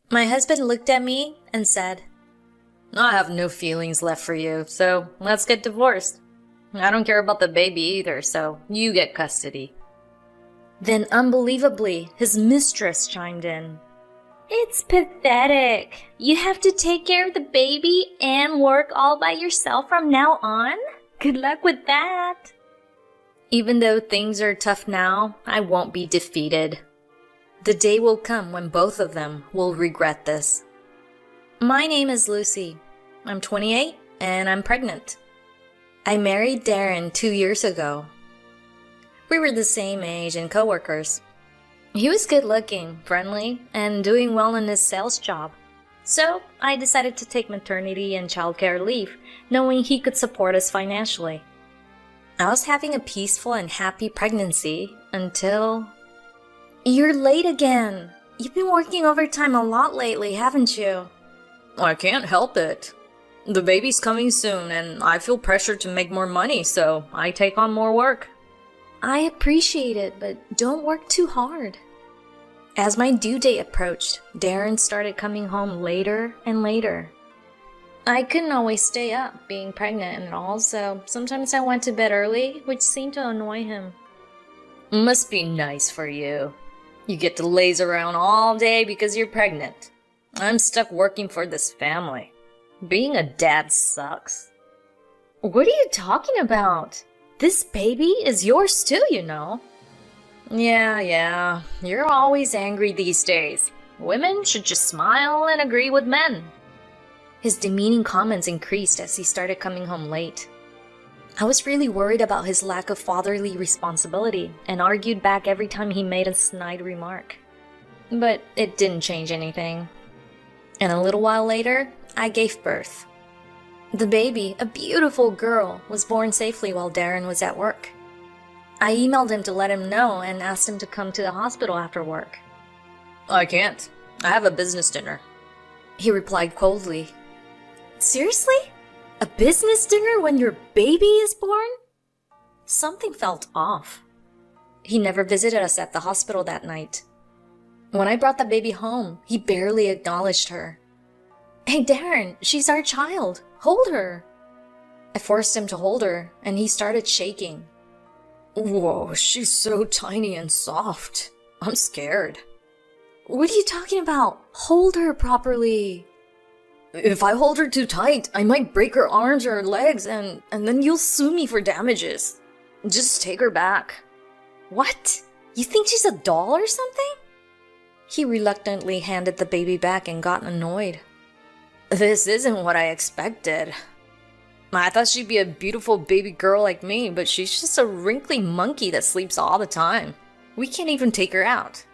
My husband looked at me and said, I have no feelings left for you, so let's get divorced. I don't care about the baby either, so you get custody. Then, unbelievably, his mistress chimed in. It's pathetic. You have to take care of the baby and work all by yourself from now on? Good luck with that. Even though things are tough now, I won't be defeated. The day will come when both of them will regret this. My name is Lucy. I'm 28 and I'm pregnant. I married Darren 2 years ago. We were the same age and coworkers. He was good looking, friendly, and doing well in his sales job. So I decided to take maternity and childcare leave, knowing he could support us financially. I was having a peaceful and happy pregnancy until... You're late again. You've been working overtime a lot lately, haven't you? I can't help it. The baby's coming soon and I feel pressured to make more money, so I take on more work. I appreciate it, but don't work too hard. As my due date approached, Darren started coming home later and later. I couldn't always stay up, being pregnant and all, so sometimes I went to bed early, which seemed to annoy him. Must be nice for you. You get to laze around all day because you're pregnant. I'm stuck working for this family. Being a dad sucks. What are you talking about? This baby is yours too, you know. Yeah. You're always angry these days. Women should just smile and agree with men. His demeaning comments increased as he started coming home late. I was really worried about his lack of fatherly responsibility and argued back every time he made a snide remark. But it didn't change anything. And a little while later, I gave birth. The baby, a beautiful girl, was born safely while Darren was at work. I emailed him to let him know and asked him to come to the hospital after work. I can't. I have a business dinner. He replied coldly. Seriously? A business dinner when your baby is born? Something felt off. He never visited us at the hospital that night. When I brought the baby home, he barely acknowledged her. Hey Darren, she's our child. Hold her. I forced him to hold her, and he started shaking. Whoa, she's so tiny and soft. I'm scared. What are you talking about? Hold her properly. If I hold her too tight, I might break her arms or her legs, and then you'll sue me for damages. Just take her back. What? You think she's a doll or something? He reluctantly handed the baby back and got annoyed. This isn't what I expected. I thought she'd be a beautiful baby girl like me, but she's just a wrinkly monkey that sleeps all the time. We can't even take her out.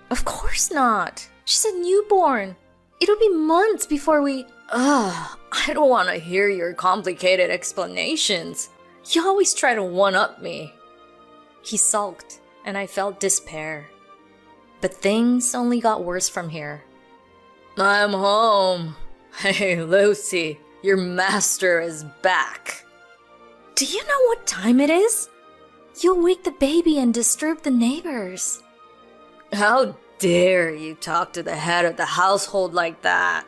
Of course not. She's a newborn. It'll be months before we... Ugh, I don't want to hear your complicated explanations. You always try to one-up me. He sulked, and I felt despair. But things only got worse from here. I'm home. Hey, Lucy, your master is back. Do you know what time it is? You'll wake the baby and disturb the neighbors. How dare you talk to the head of the household like that?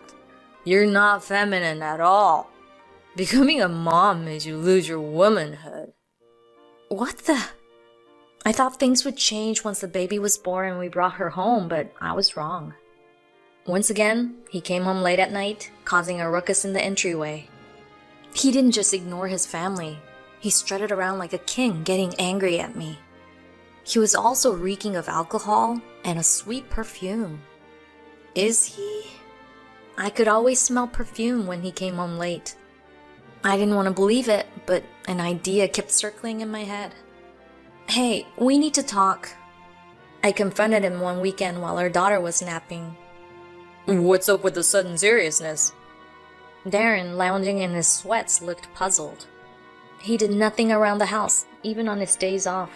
You're not feminine at all. Becoming a mom made you lose your womanhood. What the... I thought things would change once the baby was born and we brought her home, but I was wrong. Once again, he came home late at night, causing a ruckus in the entryway. He didn't just ignore his family. He strutted around like a king, getting angry at me. He was also reeking of alcohol and a sweet perfume. Is he? I could always smell perfume when he came home late. I didn't want to believe it, but an idea kept circling in my head. Hey, we need to talk. I confronted him one weekend while our daughter was napping. What's up with the sudden seriousness? Darren, lounging in his sweats, looked puzzled. He did nothing around the house, even on his days off.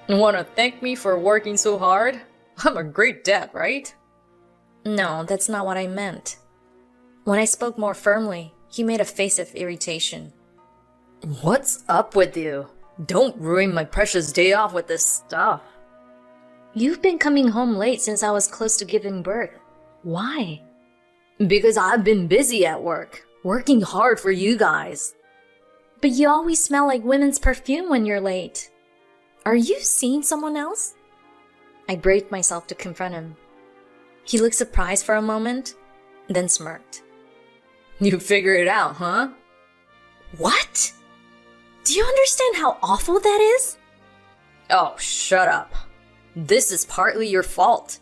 Want to thank me for working so hard? I'm a great dad, right? No, that's not what I meant. When I spoke more firmly, he made a face of irritation. What's up with you? Don't ruin my precious day off with this stuff. You've been coming home late since I was close to giving birth. Why? Because I've been busy at work, working hard for you guys. But you always smell like women's perfume when you're late. Are you seeing someone else? I braved myself to confront him. He looked surprised for a moment, then smirked. You figured it out, huh? What? Do you understand how awful that is? Oh, shut up. This is partly your fault.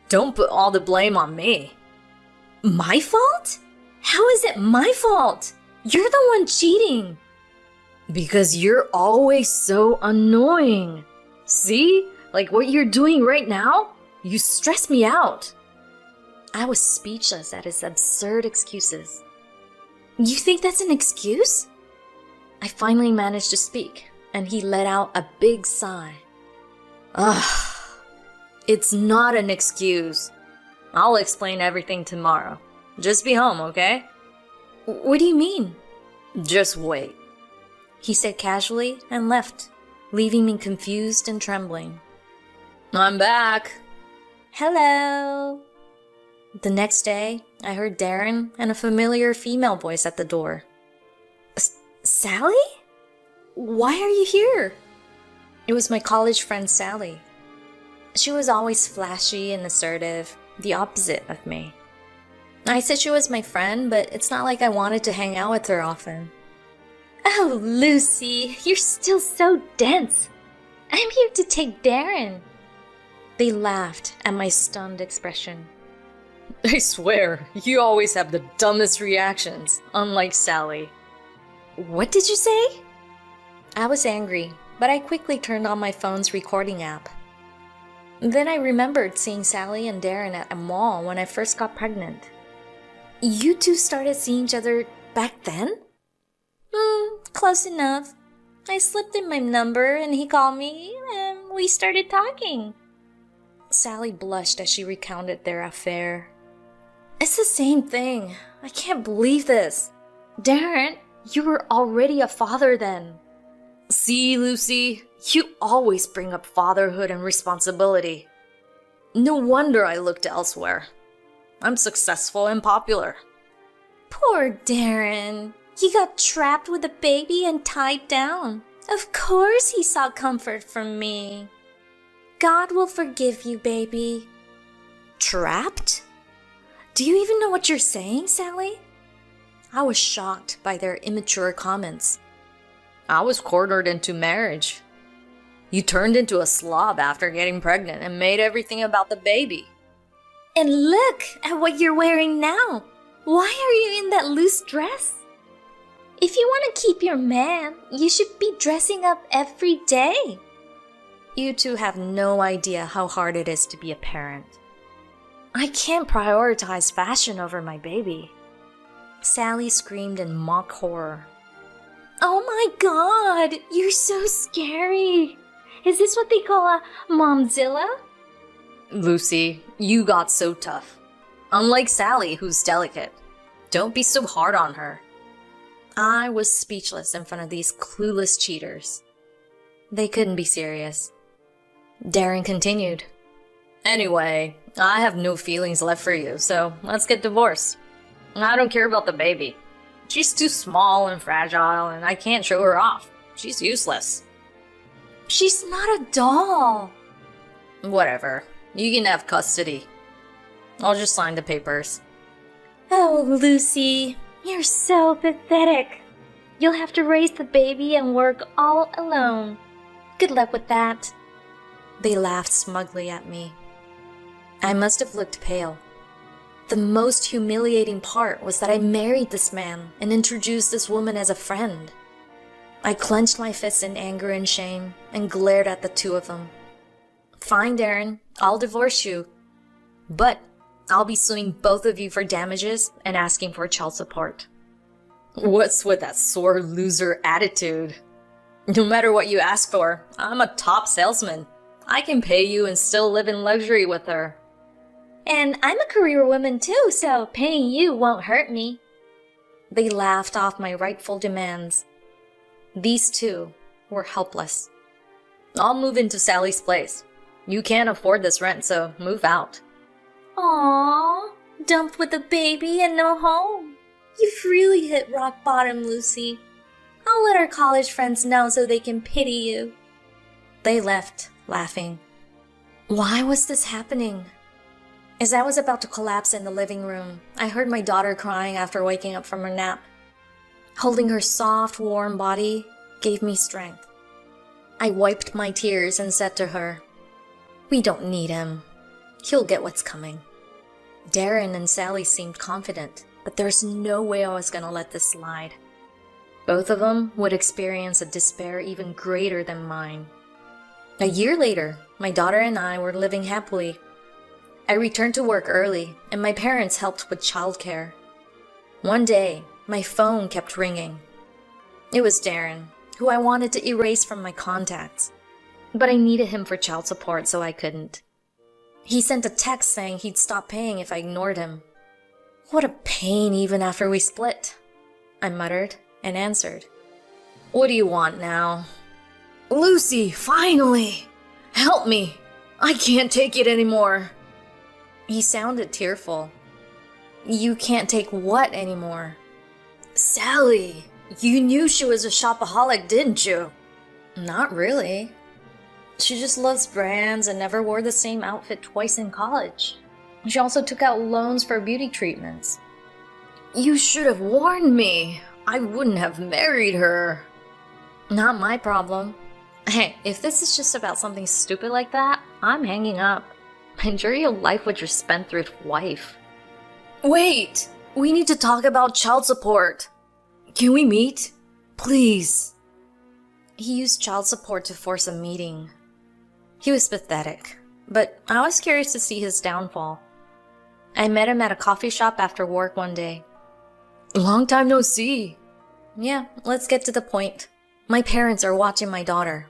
Don't put all the blame on me. My fault? How is it my fault? You're the one cheating. Because you're always so annoying. See? Like what you're doing right now? You stress me out. I was speechless at his absurd excuses. You think that's an excuse? I finally managed to speak, and he let out a big sigh. Ugh. It's not an excuse. I'll explain everything tomorrow. Just be home, okay? What do you mean? Just wait. He said casually and left, leaving me confused and trembling. I'm back. Hello. The next day, I heard Darren and a familiar female voice at the door. Sally? Why are you here? It was my college friend Sally. She was always flashy and assertive, the opposite of me. I said she was my friend, but it's not like I wanted to hang out with her often. Oh, Lucy, you're still so dense. I'm here to take Darren. They laughed at my stunned expression. I swear, you always have the dumbest reactions, unlike Sally. What did you say? I was angry, but I quickly turned on my phone's recording app. Then I remembered seeing Sally and Darren at a mall when I first got pregnant. You two started seeing each other back then? Close enough. I slipped in my number and he called me and we started talking. Sally blushed as she recounted their affair. It's the same thing. I can't believe this. Darren, you were already a father then. See, Lucy, you always bring up fatherhood and responsibility. No wonder I looked elsewhere. I'm successful and popular. Poor Darren. He got trapped with a baby and tied down. Of course he sought comfort from me. God will forgive you, baby. Trapped? Do you even know what you're saying, Sally? I was shocked by their immature comments. I was cornered into marriage. You turned into a slob after getting pregnant and made everything about the baby. And look at what you're wearing now. Why are you in that loose dress? If you want to keep your man, you should be dressing up every day. You two have no idea how hard it is to be a parent. I can't prioritize fashion over my baby. Sally screamed in mock horror. Oh my god, you're so scary. Is this what they call a momzilla? Lucy, you got so tough. Unlike Sally, who's delicate. Don't be so hard on her. I was speechless in front of these clueless cheaters. They couldn't be serious. Darren continued. Anyway, I have no feelings left for you, so let's get divorced. I don't care about the baby. She's too small and fragile, and I can't show her off. She's useless. She's not a doll. Whatever. You can have custody. I'll just sign the papers. Oh, Lucy, you're so pathetic. You'll have to raise the baby and work all alone. Good luck with that. They laughed smugly at me. I must have looked pale. The most humiliating part was that I married this man and introduced this woman as a friend. I clenched my fists in anger and shame and glared at the two of them. Fine, Darren, I'll divorce you. But I'll be suing both of you for damages and asking for child support. What's with that sore loser attitude? No matter what you ask for, I'm a top salesman. I can pay you and still live in luxury with her. And I'm a career woman too, so paying you won't hurt me. They laughed off my rightful demands. These two were helpless. I'll move into Sally's place. You can't afford this rent, so move out. Aww, dumped with a baby and no home. You've really hit rock bottom, Lucy. I'll let our college friends know so they can pity you." They left, laughing. Why was this happening? As I was about to collapse in the living room, I heard my daughter crying after waking up from her nap. Holding her soft, warm body gave me strength. I wiped my tears and said to her, "We don't need him. He'll get what's coming." Darren and Sally seemed confident, but there's no way I was going to let this slide. Both of them would experience a despair even greater than mine. A year later, my daughter and I were living happily. I returned to work early, and my parents helped with childcare. One day, my phone kept ringing. It was Darren, who I wanted to erase from my contacts, but I needed him for child support, so I couldn't. He sent a text saying he'd stop paying if I ignored him. "What a pain even after we split," I muttered and answered. "What do you want now?" "Lucy, finally! Help me! I can't take it anymore." He sounded tearful. "You can't take what anymore?" "Sally, you knew she was a shopaholic, didn't you?" "Not really. She just loves brands and never wore the same outfit twice in college. She also took out loans for beauty treatments." "You should have warned me. I wouldn't have married her." "Not my problem. Hey, if this is just about something stupid like that, I'm hanging up. Enjoy your life with your spendthrift wife." "Wait! We need to talk about child support. Can we meet? Please." He used child support to force a meeting. He was pathetic, but I was curious to see his downfall. I met him at a coffee shop after work one day. "Long time no see." "Yeah, let's get to the point. My parents are watching my daughter."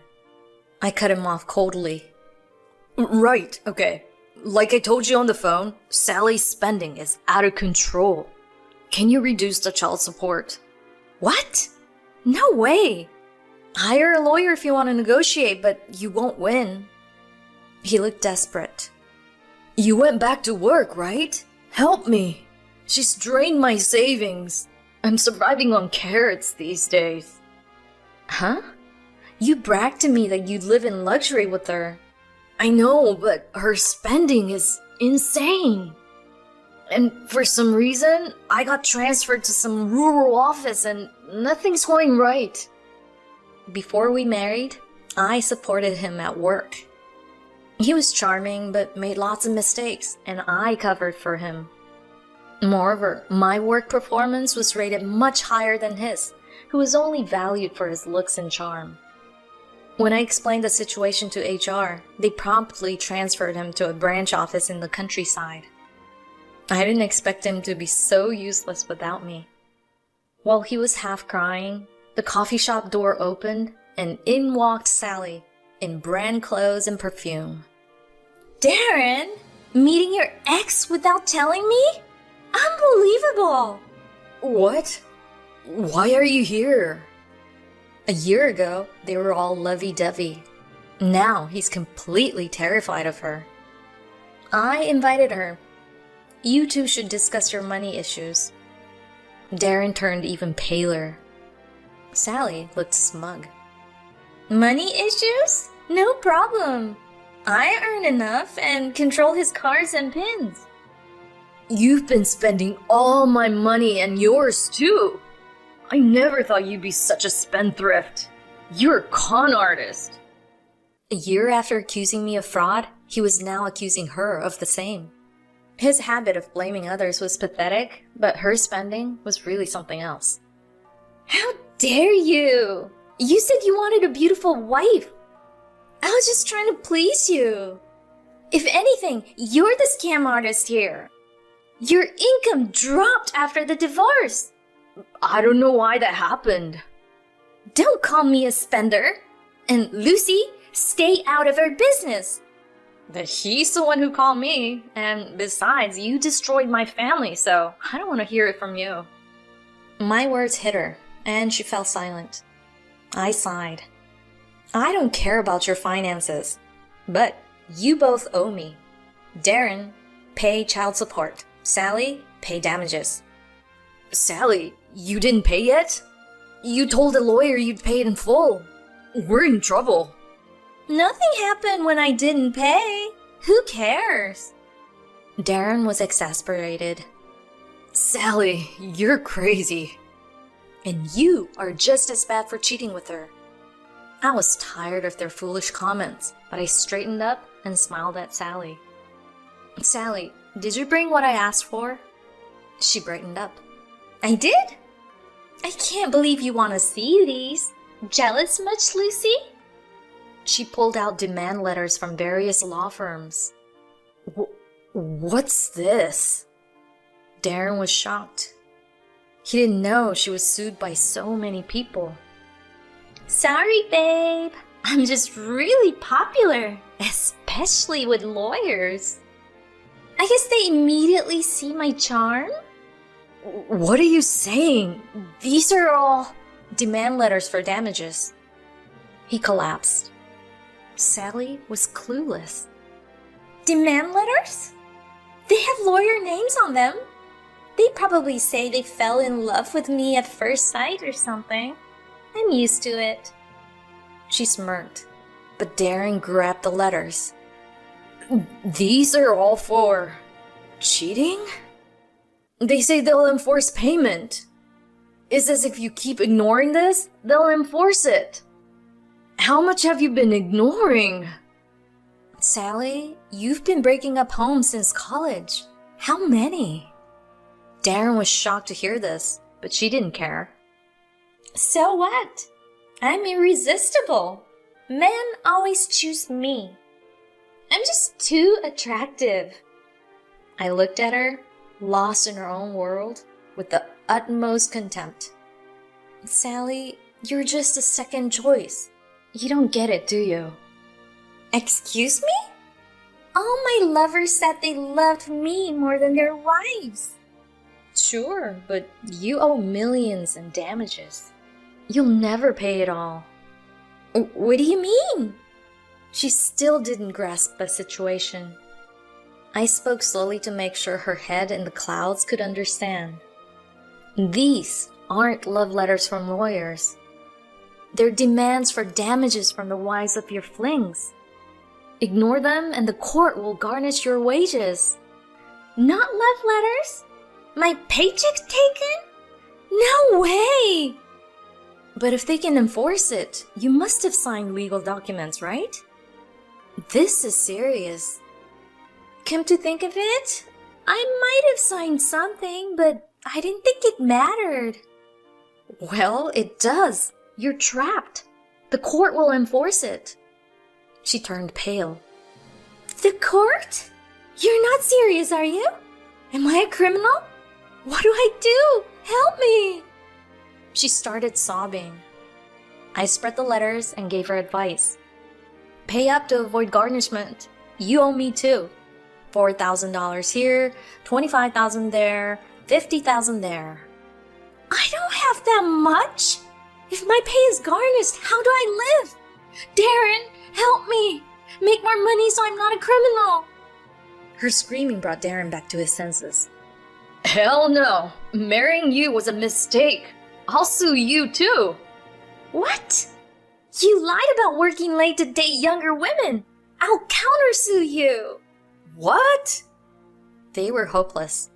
I cut him off coldly. "Right, okay. Like I told you on the phone, Sally's spending is out of control. Can you reduce the child support?" "What? No way. Hire a lawyer if you want to negotiate, but you won't win." He looked desperate. "You went back to work, right? Help me. She's drained my savings. I'm surviving on carrots these days." "Huh? You bragged to me that you'd live in luxury with her." "I know, but her spending is insane. And for some reason, I got transferred to some rural office and nothing's going right." Before we married, I supported him at work. He was charming but made lots of mistakes, and I covered for him. Moreover, my work performance was rated much higher than his, who was only valued for his looks and charm. When I explained the situation to HR, they promptly transferred him to a branch office in the countryside. I didn't expect him to be so useless without me. While he was half crying, the coffee shop door opened and in walked Sally in brand clothes and perfume. "Darren, meeting your ex without telling me? Unbelievable!" "What? Why are you here?" A year ago, they were all lovey-dovey. Now he's completely terrified of her. I invited her. "You two should discuss your money issues." Darren turned even paler. Sally looked smug. "Money issues? No problem. I earn enough and control his cars and pins." "You've been spending all my money and yours too. I never thought you'd be such a spendthrift. You're a con artist." A year after accusing me of fraud, he was now accusing her of the same. His habit of blaming others was pathetic, but her spending was really something else. "How dare you? You said you wanted a beautiful wife. I was just trying to please you. If anything, you're the scam artist here. Your income dropped after the divorce." "I don't know why that happened." "Don't call me a spender. And Lucy, stay out of her business." "But he's the one who called me, and besides, you destroyed my family, so I don't want to hear it from you." My words hit her, and she fell silent. I sighed. "I don't care about your finances, but you both owe me. Darren, pay child support. Sally, pay damages. Sally, you didn't pay yet? You told the lawyer you'd pay it in full. We're in trouble. Nothing happened when I didn't pay. Who cares? Darren was exasperated. Sally, you're crazy. And you are just as bad for cheating with her. I was tired of their foolish comments, but I straightened up and smiled at Sally. Sally, did you bring what I asked for? She brightened up. I did? I can't believe you want to see these. Jealous much, Lucy? She pulled out demand letters from various law firms. What's this? Darren was shocked. He didn't know she was sued by so many people. Sorry, babe. I'm just really popular, especially with lawyers. I guess they immediately see my charm? What are you saying? These are all demand letters for damages. He collapsed. Sally was clueless. Demand letters? They have lawyer names on them. They probably say they fell in love with me at first sight or something. I'm used to it. She smirked, but Darren grabbed the letters. These are all for cheating? They say they'll enforce payment. It's as if you keep ignoring this, they'll enforce it. How much have you been ignoring? Sally, you've been breaking up homes since college. How many? Darren was shocked to hear this, but she didn't care. So what? I'm irresistible. Men always choose me. I'm just too attractive. I looked at her, lost in her own world, with the utmost contempt. Sally, you're just a second choice. You don't get it, do you? Excuse me? All my lovers said they loved me more than their wives. Sure, but you owe millions in damages. You'll never pay it all. What do you mean? She still didn't grasp the situation. I spoke slowly to make sure her head in the clouds could understand. These aren't love letters from lawyers. They're demands for damages from the wives of your flings. Ignore them and the court will garnish your wages. Not love letters? My paycheck's taken? No way! But if they can enforce it, you must have signed legal documents, right? This is serious. Come to think of it, I might have signed something, but I didn't think it mattered. Well, it does. You're trapped. The court will enforce it. She turned pale. The court? You're not serious, are you? Am I a criminal? What do I do? Help me! She started sobbing. I spread the letters and gave her advice. Pay up to avoid garnishment. You owe me too. $4,000 here, $25,000 there, $50,000 there. I don't have that much. If my pay is garnished, how do I live? Darren, help me. Make more money so I'm not a criminal. Her screaming brought Darren back to his senses. Hell no. Marrying you was a mistake. I'll sue you too. What? You lied about working late to date younger women. I'll countersue you. What? They were hopeless,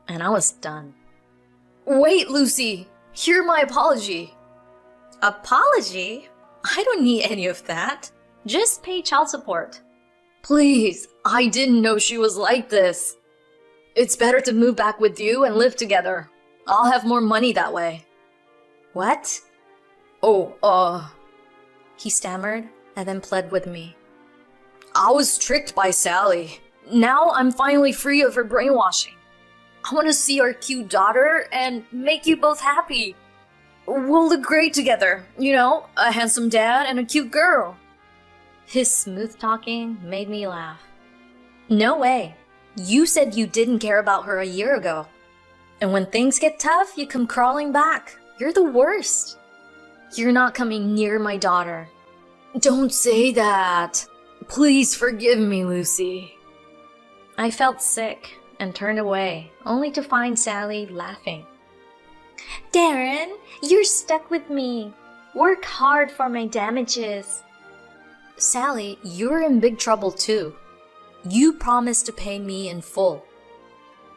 and I was done. Wait, Lucy. Hear my apology. Apology? I don't need any of that. Just pay child support. Please, I didn't know she was like this. It's better to move back with you and live together. I'll have more money that way. What? He stammered and then pled with me. I was tricked by Sally. Now I'm finally free of her brainwashing. I want to see our cute daughter and make you both happy. We'll look great together, you know, a handsome dad and a cute girl. His smooth talking made me laugh. No way. You said you didn't care about her a year ago. And when things get tough, you come crawling back. You're the worst. You're not coming near my daughter. Don't say that. Please forgive me, Lucy. I felt sick, and turned away, only to find Sally laughing. Darren, you're stuck with me. Work hard for my damages. Sally, you're in big trouble too. You promised to pay me in full.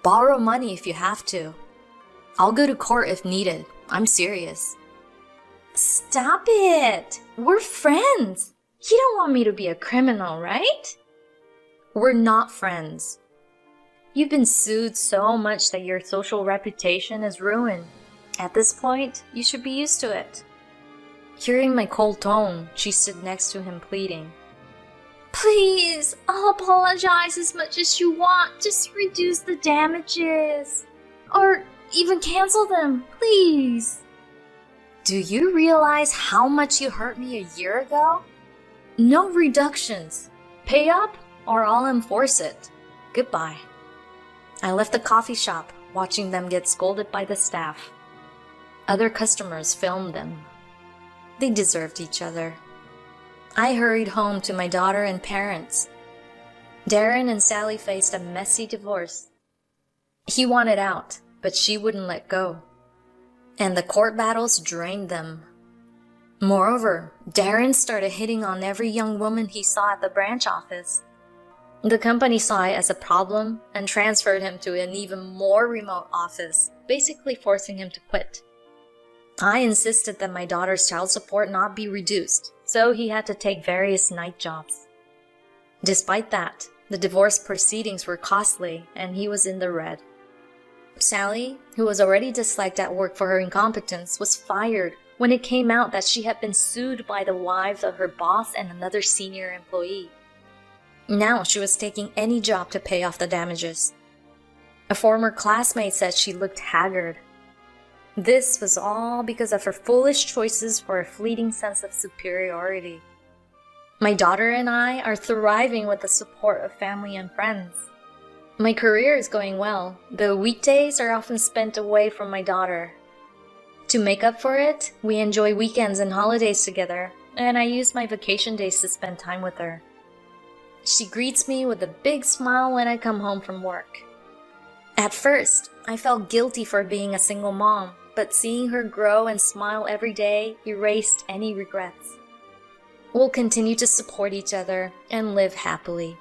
Borrow money if you have to. I'll go to court if needed. I'm serious. Stop it! We're friends. You don't want me to be a criminal, right? We're not friends. You've been sued so much that your social reputation is ruined. At this point, you should be used to it. Hearing my cold tone, she stood next to him pleading. Please, I'll apologize as much as you want. Just reduce the damages. Or even cancel them, please. Do you realize how much you hurt me a year ago? No reductions. Pay up or I'll enforce it. Goodbye. I left the coffee shop, watching them get scolded by the staff. Other customers filmed them. They deserved each other. I hurried home to my daughter and parents. Darren and Sally faced a messy divorce. He wanted out, but she wouldn't let go. And the court battles drained them. Moreover, Darren started hitting on every young woman he saw at the branch office. The company saw it as a problem and transferred him to an even more remote office, basically forcing him to quit. I insisted that my daughter's child support not be reduced, so he had to take various night jobs. Despite that, the divorce proceedings were costly and he was in the red. Sally, who was already disliked at work for her incompetence, was fired when it came out that she had been sued by the wives of her boss and another senior employee. Now she was taking any job to pay off the damages. A former classmate said she looked haggard. This was all because of her foolish choices for a fleeting sense of superiority. My daughter and I are thriving with the support of family and friends. My career is going well, though weekdays are often spent away from my daughter. To make up for it, we enjoy weekends and holidays together, and I use my vacation days to spend time with her. She greets me with a big smile when I come home from work. At first, I felt guilty for being a single mom, but seeing her grow and smile every day erased any regrets. We'll continue to support each other and live happily.